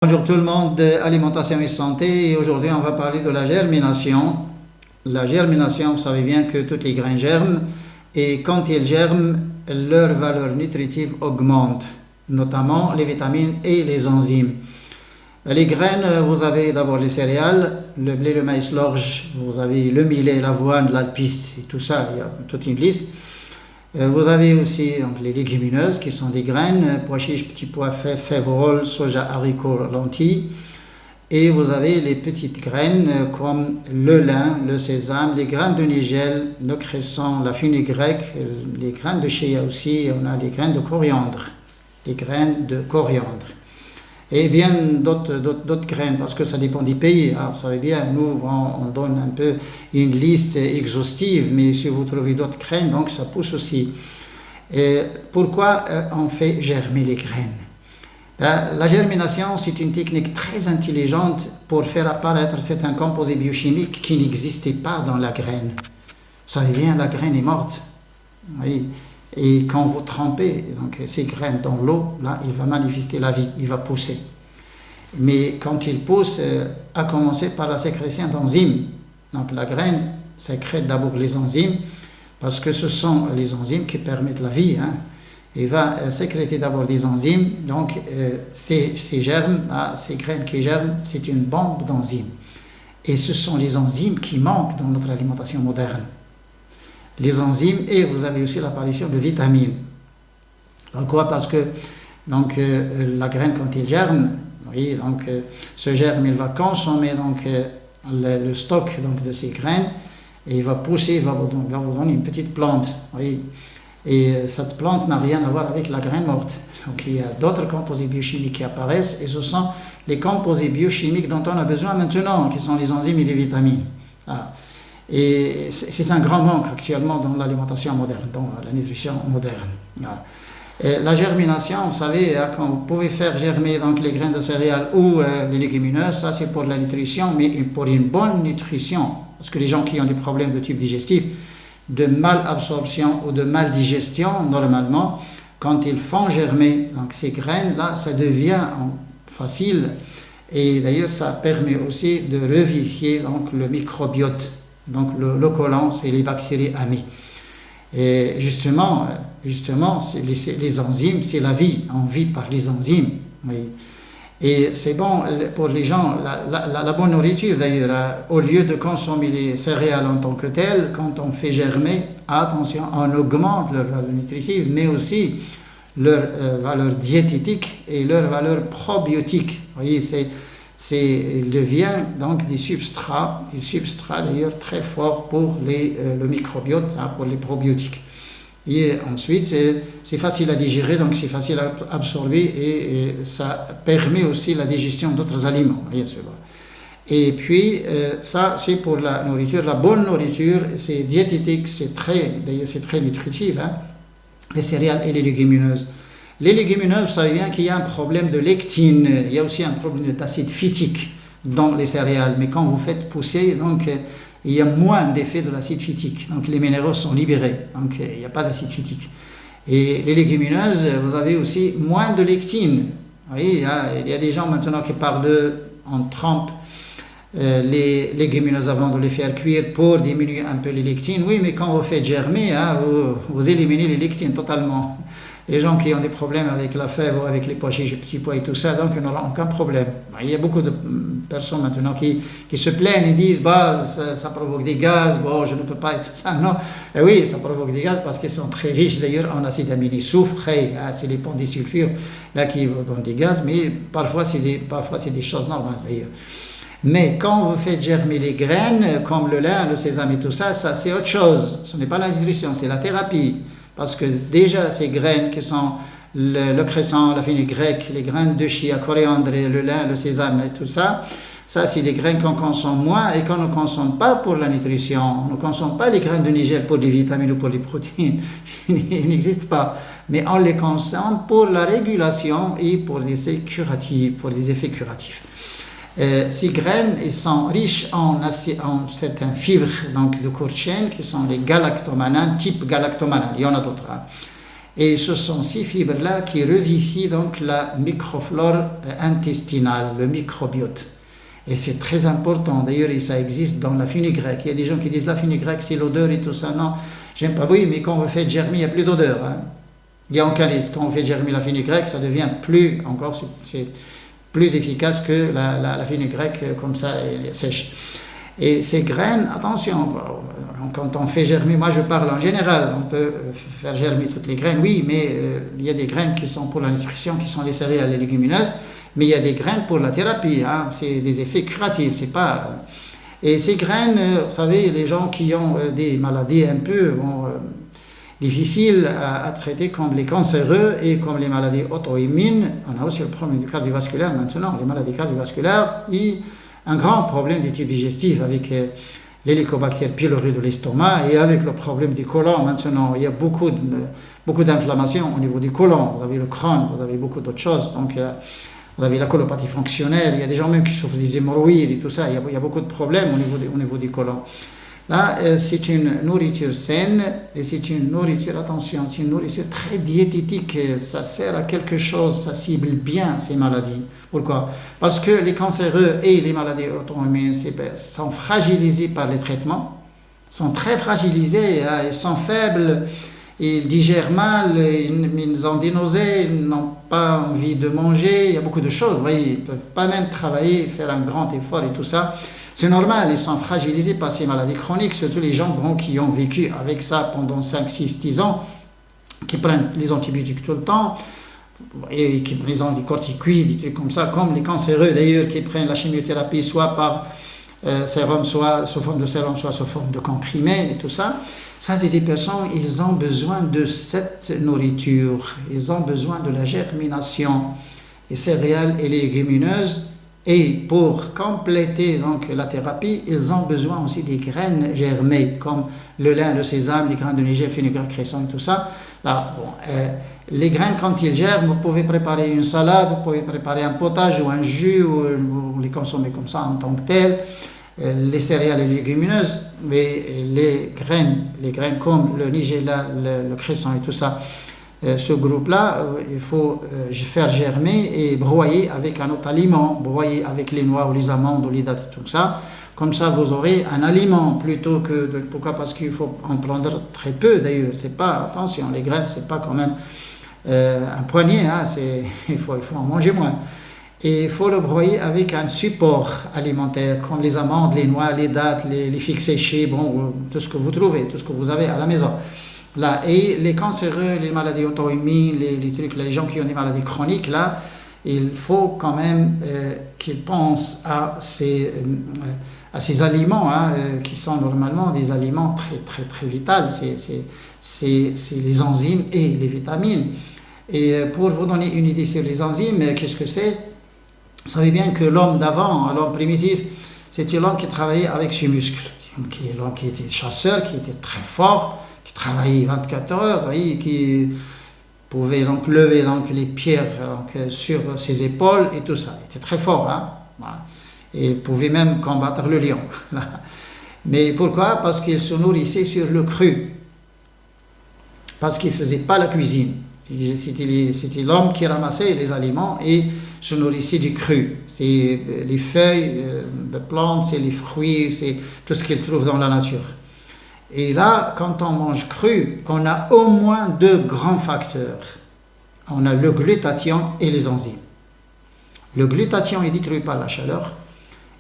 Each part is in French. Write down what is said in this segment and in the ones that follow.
Bonjour tout le monde, alimentation et santé. Et aujourd'hui, on va parler de la germination. La germination, vous savez bien que toutes les graines germent et quand ils germent, leur valeur nutritive augmente, notamment les vitamines et les enzymes. Les graines, vous avez d'abord les céréales, le blé, le maïs, l'orge, vous avez le millet, l'avoine, l'alpiste et tout ça, il y a toute une liste. Vous avez aussi donc, les légumineuses qui sont des graines, pois chiches, petits pois, fèves, rôles, soja, haricots, lentilles. Et vous avez les petites graines comme le lin, le sésame, les graines de nigel, le cresson, la fenugrec, les graines de chia aussi, on a les graines de coriandre. Les graines de coriandre. Et bien d'autres graines, parce que ça dépend des pays. Alors, vous savez bien, nous, on donne un peu une liste exhaustive, mais si vous trouvez d'autres graines, donc ça pousse aussi. Et pourquoi on fait germer les graines? La germination, c'est une technique très intelligente pour faire apparaître certains composés biochimiques qui n'existaient pas dans la graine. Vous savez bien, la graine est morte. Oui. Et quand vous trempez donc, ces graines dans l'eau, là, il va manifester la vie, il va pousser. Mais quand il pousse, à commencer par la sécrétion d'enzymes. Donc la graine sécrète d'abord les enzymes, parce que ce sont les enzymes qui permettent la vie. Il va sécréter d'abord des enzymes, donc ces germes, ces graines qui germent, c'est une bombe d'enzymes. Et ce sont les enzymes qui manquent dans notre alimentation moderne. Les enzymes, et vous avez aussi l'apparition de vitamines. Pourquoi? Parce que donc, la graine, quand il germe, oui, donc, ce germe, il va consommer donc, le stock donc, de ces graines, et il va pousser, il va vous donner une petite plante. Oui. Et cette plante n'a rien à voir avec la graine morte. Donc il y a d'autres composés biochimiques qui apparaissent, et ce sont les composés biochimiques dont on a besoin maintenant, qui sont les enzymes et les vitamines. Et c'est un grand manque actuellement dans l'alimentation moderne, dans la nutrition moderne. Et la germination, vous savez, quand vous pouvez faire germer donc, les graines de céréales ou les légumineuses, ça c'est pour la nutrition, mais pour une bonne nutrition. Parce que les gens qui ont des problèmes de type digestif, de malabsorption ou de maldigestion, normalement, quand ils font germer donc, ces graines-là, ça devient facile. Et d'ailleurs, ça permet aussi de revivifier donc, le microbiote. Donc le colon, c'est les bactéries amies. Et justement les enzymes, c'est la vie. On vit par les enzymes. Oui. Et c'est bon pour les gens, la bonne nourriture d'ailleurs, au lieu de consommer les céréales en tant que telles, quand on fait germer, attention, on augmente leur valeur nutritive, mais aussi leur valeur diététique et leur valeur probiotique. Vous voyez, il devient donc des substrats d'ailleurs très forts pour le microbiote, pour les probiotiques. Et ensuite, c'est facile à digérer, donc c'est facile à absorber et ça permet aussi la digestion d'autres aliments, bien sûr. Et puis, ça, c'est pour la nourriture. La bonne nourriture, c'est diététique, d'ailleurs, c'est très nutritif, les céréales et les légumineuses. Les légumineuses, vous savez bien qu'il y a un problème de lectine, il y a aussi un problème d'acide phytique dans les céréales, mais quand vous faites pousser, donc, il y a moins d'effet de l'acide phytique, donc les minéraux sont libérés, donc il n'y a pas d'acide phytique. Et les légumineuses, vous avez aussi moins de lectine. Oui, il y a des gens maintenant qui parlent on trempe les légumineuses avant de les faire cuire pour diminuer un peu les lectines. Oui, mais quand vous faites germer, vous éliminez les lectines totalement. Les gens qui ont des problèmes avec la fève ou avec les pois chiches, les petits pois et tout ça, donc ils n'auront aucun problème. Il y a beaucoup de personnes maintenant qui se plaignent et disent ça provoque des gaz, je ne peux pas être ça. Non, et oui, ça provoque des gaz parce qu'ils sont très riches d'ailleurs en acides aminés soufre, c'est les pendisulfures là qui vous donnent des gaz, mais parfois c'est des choses normales d'ailleurs. Mais quand vous faites germer les graines, comme le lin, le sésame et tout ça, c'est autre chose. Ce n'est pas la nutrition, c'est la thérapie. Parce que déjà, ces graines qui sont le cresson, la fenugrec, les graines de chia, coriandre, le lin, le sésame et tout ça, ça c'est des graines qu'on consomme moins et qu'on ne consomme pas pour la nutrition. On ne consomme pas les graines de nigel pour les vitamines ou pour les protéines. Ils n'existent pas. Mais on les consomme pour la régulation et pour des effets curatifs. Ces graines sont riches en certaines fibres donc de courte chaîne qui sont les galactomannan, type galactomannan. Il y en a d'autres. Et ce sont ces fibres-là qui revivifient donc la microflore intestinale, le microbiote. Et c'est très important. D'ailleurs, ça existe dans la fenugrec. Il y a des gens qui disent la fenugrec, c'est l'odeur et tout ça. Non, j'aime pas. Oui, mais quand on fait germer, il n'y a plus d'odeur. Hein. Il n'y a aucun risque. Quand on fait germer la fenugrec, ça devient plus, encore, c'est plus efficace que la fenugrec comme ça, elle est sèche. Et ces graines, attention, quand on fait germer, moi je parle en général, on peut faire germer toutes les graines, oui, mais il y a des graines qui sont pour la nutrition, qui sont les céréales et les légumineuses, mais il y a des graines pour la thérapie, hein, c'est des effets curatifs, c'est pas... Et ces graines, vous savez, les gens qui ont des maladies un peu difficiles à traiter, comme les cancéreux et comme les maladies auto-immunes, on a aussi le problème du cardiovasculaire maintenant, les maladies cardiovasculaires, un grand problème du type digestif avec l'hélicobacter pylori de l'estomac et avec le problème du côlon maintenant. Il y a beaucoup d'inflammation au niveau du côlon. Vous avez le Crohn, vous avez beaucoup d'autres choses. Donc, vous avez la colopathie fonctionnelle. Il y a des gens même qui souffrent des hémorroïdes et tout ça. Il y a beaucoup de problèmes au niveau du côlon. Là, c'est une nourriture saine et c'est une nourriture, attention, c'est une nourriture très diététique. Ça sert à quelque chose, ça cible bien ces maladies. Pourquoi? Parce que les cancéreux et les maladies auto-immunes sont fragilisés par les traitements, sont très fragilisés, ils sont faibles, ils digèrent mal, ils ont des nausées, ils n'ont pas envie de manger, il y a beaucoup de choses. Vous voyez, ils ne peuvent pas même travailler, faire un grand effort et tout ça. C'est normal, ils sont fragilisés par ces maladies chroniques, surtout les gens qui ont vécu avec ça pendant 5, 6, 10 ans, qui prennent les antibiotiques tout le temps, et qui prennent des corticoïdes, des trucs comme ça, comme les cancéreux d'ailleurs, qui prennent la chimiothérapie soit par sérum, soit sous forme de sérum, soit sous forme de comprimés, et tout ça. Ça, c'est des personnes, ils ont besoin de cette nourriture, ils ont besoin de la germination, les céréales et les légumineuses. Et pour compléter donc la thérapie, ils ont besoin aussi des graines germées, comme le lin, le sésame, les graines de Niger, fenugrec, cresson et tout ça. Là, les graines, quand ils germent, vous pouvez préparer une salade, vous pouvez préparer un potage ou un jus, ou les consommer comme ça en tant que tel. Les céréales et les légumineuses, mais les graines comme le nigella, le cresson et tout ça, ce groupe-là, il faut faire germer et broyer avec un autre aliment, broyer avec les noix ou les amandes ou les dattes, tout ça. Comme ça, vous aurez un aliment plutôt que... Pourquoi? Parce qu'il faut en prendre très peu d'ailleurs. C'est pas, attention, les graines, c'est pas quand même un poignet, hein, il faut en manger moins. Et il faut le broyer avec un support alimentaire, comme les amandes, les noix, les dattes, les figues séchées, bon, tout ce que vous trouvez, tout ce que vous avez à la maison. Là, et les cancéreux, les maladies auto-immunes, les gens qui ont des maladies chroniques, là, il faut quand même qu'ils pensent à ces aliments, hein, qui sont normalement des aliments très, très, très vitaux. C'est les enzymes et les vitamines. Et pour vous donner une idée sur les enzymes, qu'est-ce que c'est? Vous savez bien que l'homme d'avant, l'homme primitif, c'était l'homme qui travaillait avec ses muscles. L'homme qui était chasseur, qui était très fort, qui travaillait 24 heures, voyez, qui pouvait donc lever donc, les pierres donc, sur ses épaules et tout ça. Il était très fort, hein? Voilà. Et il pouvait même combattre le lion. Mais pourquoi? Parce qu'il se nourrissait sur le cru. Parce qu'il ne faisait pas la cuisine. C'était l'homme qui ramassait les aliments et se nourrissait du cru. C'est les feuilles de plantes, c'est les fruits, c'est tout ce qu'il trouve dans la nature. Et là, quand on mange cru, on a au moins 2 grands facteurs. On a le glutathion et les enzymes. Le glutathion est détruit par la chaleur.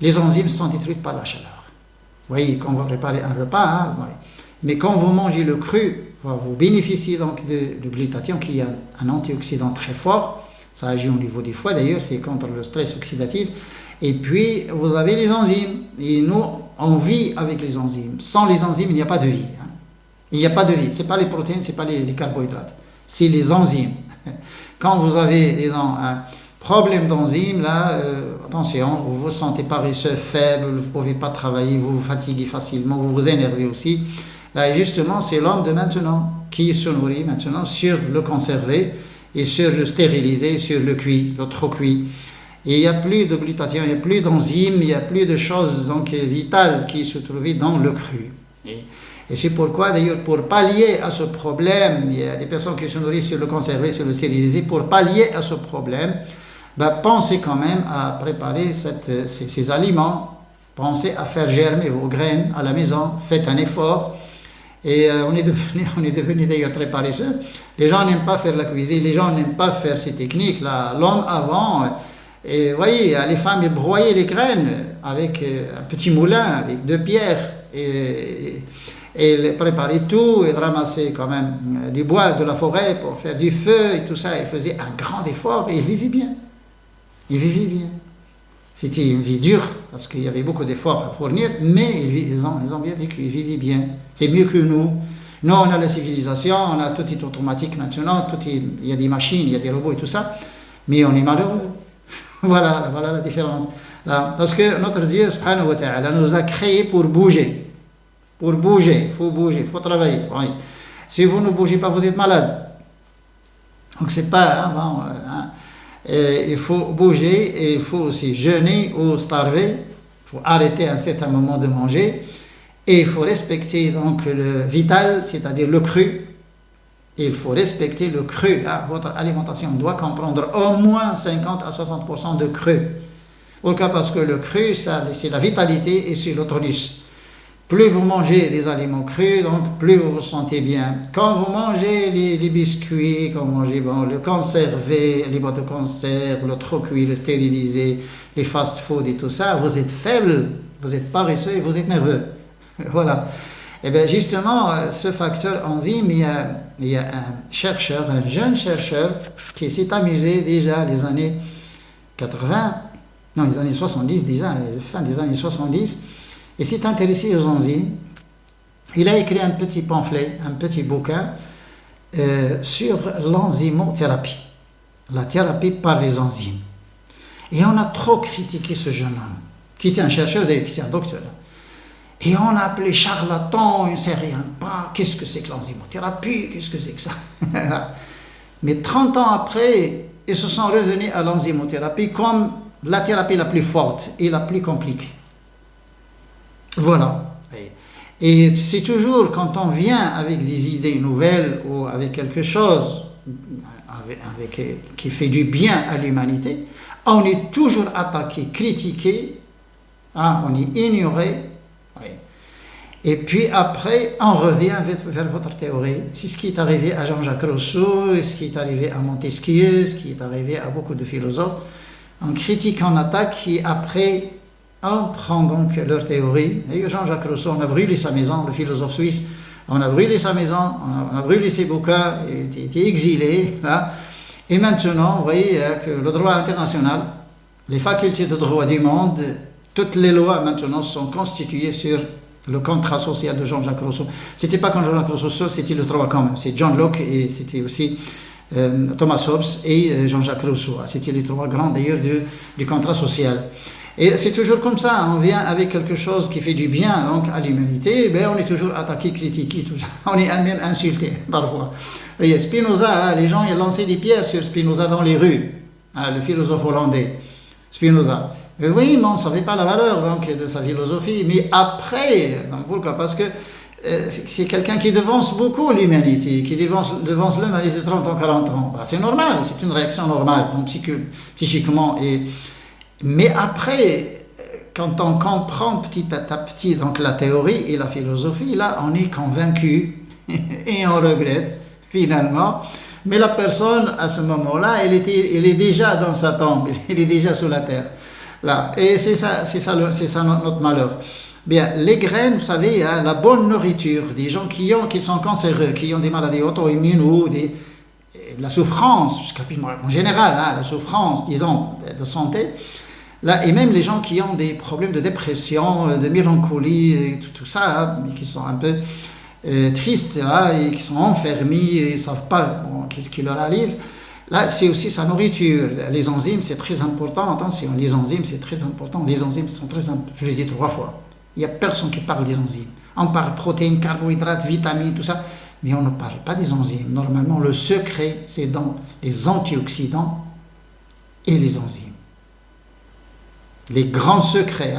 Les enzymes sont détruites par la chaleur. Vous voyez, quand on va préparer un repas, hein, ouais. Mais quand vous mangez le cru, vous bénéficiez donc du glutathion qui est un antioxydant très fort. Ça agit au niveau du foie d'ailleurs, c'est contre le stress oxydatif. Et puis, vous avez les enzymes. Et nous, on vit avec les enzymes. Sans les enzymes, il n'y a pas de vie. Hein. Il n'y a pas de vie. Ce n'est pas les protéines, ce n'est pas les carbohydrates. C'est les enzymes. Quand vous avez, disons, un problème d'enzymes, là, attention, vous vous sentez paresseux, faible, vous ne pouvez pas travailler, vous vous fatiguez facilement, vous vous énervez aussi. Là, justement, c'est l'homme de maintenant qui se nourrit maintenant sur le conservé et sur le stérilisé, sur le cuit, le trop cuit. Et il n'y a plus de glutathion, il n'y a plus d'enzymes, il n'y a plus de choses donc vitales qui se trouvaient dans le cru. Et c'est pourquoi, d'ailleurs, pour pallier à ce problème, il y a des personnes qui se nourrissent sur le conservé, sur le stérilisé, pour pallier à ce problème, pensez quand même à préparer ces aliments, pensez à faire germer vos graines à la maison, faites un effort. Et on est devenu d'ailleurs très paresseux. Les gens n'aiment pas faire la cuisine, les gens n'aiment pas faire ces techniques-là. L'homme avant, et voyez, les femmes ils broyaient les graines avec un petit moulin, avec 2 pierres, et ils préparaient tout, et ramassaient quand même du bois de la forêt pour faire du feu et tout ça. Ils faisaient un grand effort et ils vivaient bien. Ils vivaient bien. C'était une vie dure, parce qu'il y avait beaucoup d'efforts à fournir, mais ils ont bien vécu, ils vivaient bien. C'est mieux que nous. Nous, on a la civilisation, on a tout est automatique maintenant, il y a des machines, il y a des robots et tout ça, mais on est malheureux. Voilà la différence. Là, parce que notre Dieu, subhanahu wa ta'ala, nous a créés pour bouger. Pour bouger, il faut travailler. Oui. Si vous ne bougez pas, vous êtes malade. Donc c'est pas... il faut bouger et il faut aussi jeûner ou starver. Il faut arrêter à un certain moment de manger. Et il faut respecter donc le vital, c'est-à-dire le cru. Et il faut respecter le cru. Votre alimentation doit comprendre au moins 50 à 60% de cru. Pourquoi? Parce que le cru, c'est la vitalité et c'est le tonus. Plus vous mangez des aliments crus, donc plus vous vous sentez bien. Quand vous mangez les biscuits, quand vous mangez le conservé, les boîtes de conserve, le trop cuit, le stérilisé, les fast-food et tout ça, vous êtes faible, vous êtes paresseux et vous êtes nerveux. Voilà. Et bien justement, ce facteur enzyme, il y a un jeune chercheur, qui s'est amusé déjà les années 80, non les années 70 déjà, les fins des années 70, et s'est intéressé aux enzymes. Il a écrit un petit pamphlet, un petit bouquin sur l'enzymothérapie, la thérapie par les enzymes. Et on a trop critiqué ce jeune homme, qui était un chercheur, qui était un docteur. Et on a appelé charlatan, il ne sait rien pas, qu'est-ce que c'est que l'enzymothérapie, qu'est-ce que c'est que ça. Mais 30 ans après, ils se sont revenus à l'enzymothérapie comme la thérapie la plus forte et la plus compliquée. Voilà. Et c'est toujours quand on vient avec des idées nouvelles ou avec quelque chose qui fait du bien à l'humanité, on est toujours attaqué, critiqué, on est ignoré. Et puis après, on revient vers votre théorie. C'est ce qui est arrivé à Jean-Jacques Rousseau, ce qui est arrivé à Montesquieu, ce qui est arrivé à beaucoup de philosophes. On critique, on attaque, et après, on prend donc leur théorie. Et Jean-Jacques Rousseau, on a brûlé sa maison, le philosophe suisse, on a brûlé sa maison, on a brûlé ses bouquins, il était exilé. Là. Et maintenant, vous voyez que le droit international, les facultés de droit du monde, toutes les lois maintenant sont constituées sur le contrat social de Jean-Jacques Rousseau. C'était pas quand Jean-Jacques Rousseau, c'était le droit commun. C'est John Locke et c'était aussi Thomas Hobbes et Jean-Jacques Rousseau. C'était les 3 grands d'ailleurs du contrat social. Et c'est toujours comme ça, on vient avec quelque chose qui fait du bien donc à l'humanité, on est toujours attaqué, critiqué, tout ça. On est même insulté parfois. Et Spinoza, les gens ils lançaient des pierres sur Spinoza dans les rues, le philosophe hollandais, Spinoza. Oui, mais on ne savait pas la valeur donc, de sa philosophie. Mais après, pourquoi? Parce que c'est quelqu'un qui devance beaucoup l'humanité, qui devance l'humanité de 30 ans, 40 ans. C'est normal, c'est une réaction normale, donc, psychiquement. Mais après, quand on comprend petit à petit donc, la théorie et la philosophie, là, on est convaincu et on regrette, finalement. Mais la personne, à ce moment-là, elle est déjà dans sa tombe, elle est déjà sous la terre. Là. Et c'est ça notre malheur. Bien, les graines, vous savez, la bonne nourriture, des gens qui sont cancéreux, qui ont des maladies auto-immunes ou de la souffrance, en général, la souffrance, disons, de santé, là, et même les gens qui ont des problèmes de dépression, de mélancolie, et tout ça, mais qui sont un peu tristes, là, et qui sont enfermés, et ils ne savent pas qu'est-ce qui leur arrive. Là, c'est aussi sa nourriture. Les enzymes, c'est très important. Attention, les enzymes, c'est très important. Les enzymes sont très importants. Je l'ai dit 3 fois. Il n'y a personne qui parle des enzymes. On parle protéines, carbohydrates, vitamines, tout ça. Mais on ne parle pas des enzymes. Normalement, le secret, c'est dans les antioxydants et les enzymes. Les grands secrets,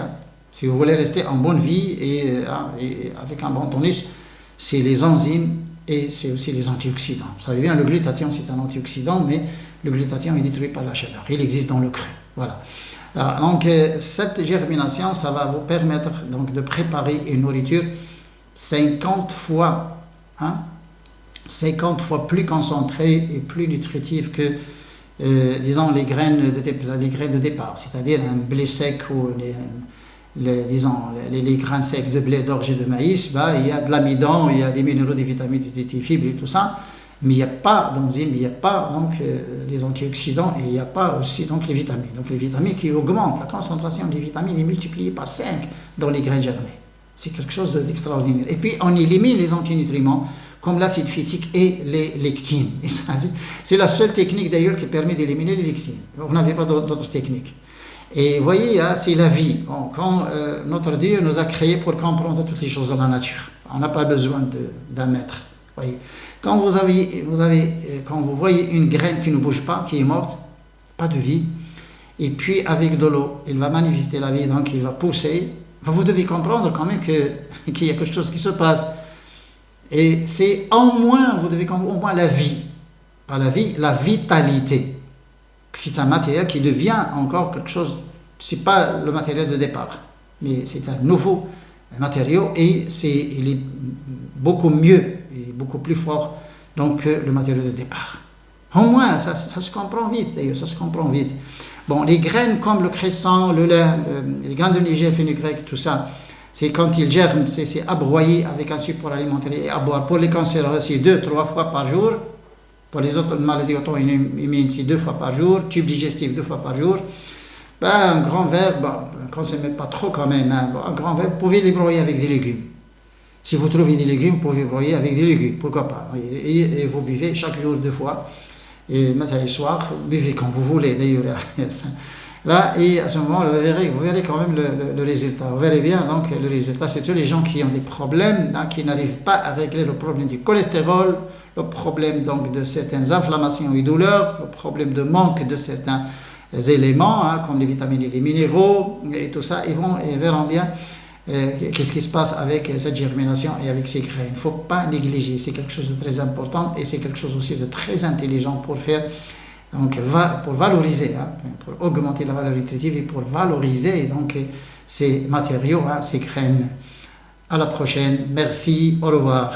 si vous voulez rester en bonne vie et avec un bon tonus, c'est les enzymes et c'est aussi les antioxydants. Vous savez bien, le glutathion, c'est un antioxydant, mais le glutathion est détruit par la chaleur. Il existe dans le cru. Voilà. Alors, donc, cette germination, ça va vous permettre donc, de préparer une nourriture 50 fois, 50 fois plus concentrée et plus nutritive que, disons, les graines de départ, c'est-à-dire un blé sec ou les grains secs de blé, d'orge et de maïs. Il y a de l'amidon, il y a des minéraux, des vitamines, des fibres et tout ça, mais il n'y a pas d'enzymes, il n'y a pas donc des antioxydants et il n'y a pas aussi donc les vitamines. Donc les vitamines qui augmentent, la concentration des vitamines est multipliée par 5 dans les graines germées. C'est quelque chose d'extraordinaire. Et puis on élimine les antinutriments comme l'acide phytique et les lectines. Et ça, c'est la seule technique d'ailleurs qui permet d'éliminer les lectines. Vous n'avez pas d'autres techniques. Et vous voyez, c'est la vie. Bon, quand notre Dieu nous a créés pour comprendre toutes les choses dans la nature. On n'a pas besoin d'un maître. Voyez. Quand vous voyez une graine qui ne bouge pas, qui est morte, pas de vie, et puis avec de l'eau, il va manifester la vie, donc il va pousser. Vous devez comprendre quand même qu'il y a quelque chose qui se passe. Et c'est vous devez comprendre au moins la vie. Pas la vie, la vitalité. C'est un matériel qui devient encore quelque chose, c'est pas le matériel de départ, mais c'est un nouveau matériau et il est beaucoup mieux, et beaucoup plus fort donc, que le matériau de départ. Au moins, ça se comprend vite d'ailleurs, ça se comprend vite. Bon, les graines comme le cresson, le lin, les graines de Niger, fenugrec, tout ça, c'est quand ils germent, c'est à broyer avec un support alimentaire et à boire. Pour les cancéreux, c'est 2-3 fois par jour. Pour les autres maladies auto-immunes, c'est 2 fois par jour. Tube digestif, 2 fois par jour. Un grand verre, quand ça ne met pas trop quand même, un grand verre, vous pouvez les broyer avec des légumes. Si vous trouvez des légumes, vous pouvez broyer avec des légumes, pourquoi pas. Et vous buvez chaque jour 2 fois, et matin et soir, vous buvez quand vous voulez d'ailleurs. Là, et à ce moment, vous verrez quand même le résultat. Vous verrez bien, donc, le résultat, c'est tous les gens qui ont des problèmes, qui n'arrivent pas à régler le problème du cholestérol, le problème donc de certaines inflammations et douleurs, le problème de manque de certains éléments, comme les vitamines et les minéraux, et tout ça, ils verront bien qu'est-ce qui se passe avec cette germination et avec ces graines. Il ne faut pas négliger, c'est quelque chose de très important et c'est quelque chose aussi de très intelligent pour faire. Donc, pour valoriser, pour augmenter la valeur nutritive et pour valoriser donc, ces matériaux, ces graines. À la prochaine. Merci. Au revoir.